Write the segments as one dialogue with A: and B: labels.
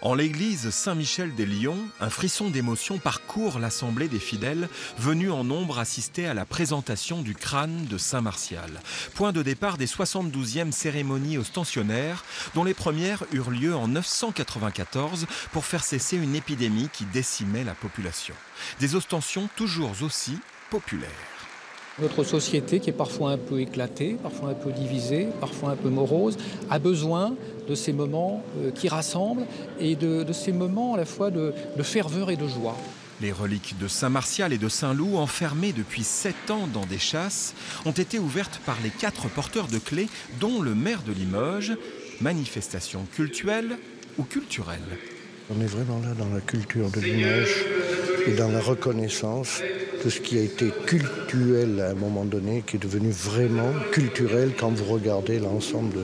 A: En l'église Saint-Michel-des-Lions, un frisson d'émotion parcourt l'assemblée des fidèles venus en nombre assister à la présentation du crâne de Saint Martial. Point de départ des 72e cérémonies ostensionnaires, dont les premières eurent lieu en 994 pour faire cesser une épidémie qui décimait la population. Des ostensions toujours aussi populaires.
B: Notre société, qui est parfois un peu éclatée, parfois un peu divisée, parfois un peu morose, a besoin de ces moments qui rassemblent et de ces moments à la fois de ferveur et de joie.
A: Les reliques de Saint Martial et de Saint Loup, enfermées depuis 7 ans dans des chasses, ont été ouvertes par les 4 porteurs de clés, dont le maire de Limoges. Manifestation cultuelle ou culturelle?
C: On est vraiment là dans la culture de Limoges et dans la reconnaissance de ce qui a été cultuel à un moment donné, qui est devenu vraiment culturel quand vous regardez l'ensemble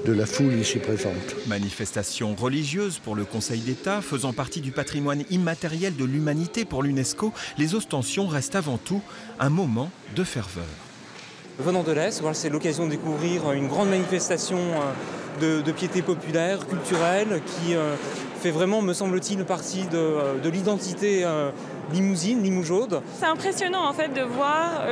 C: de la foule ici présente.
A: Manifestation religieuse pour le Conseil d'État, faisant partie du patrimoine immatériel de l'humanité pour l'UNESCO, les ostensions restent avant tout un moment de ferveur.
D: Venant de l'Est, voilà, c'est l'occasion de découvrir une grande manifestation de piété populaire, culturelle, qui fait vraiment, me semble-t-il, partie de l'identité limousine, limougeaude.
E: C'est impressionnant en fait de voir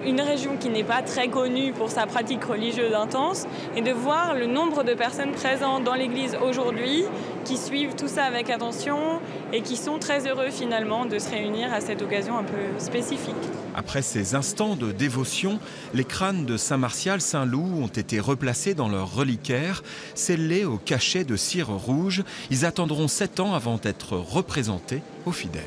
E: une région qui n'est pas très connue pour sa pratique religieuse intense et de voir le nombre de personnes présentes dans l'église aujourd'hui qui suivent tout ça avec attention et qui sont très heureux finalement de se réunir à cette occasion un peu spécifique.
A: Après ces instants de dévotion, les crânes de Saint Martial, Saint Loup ont été replacés dans leur reliquaire, scellés au cachet de cire rouge. Ils attendront 7 ans avant d'être représentés aux fidèles.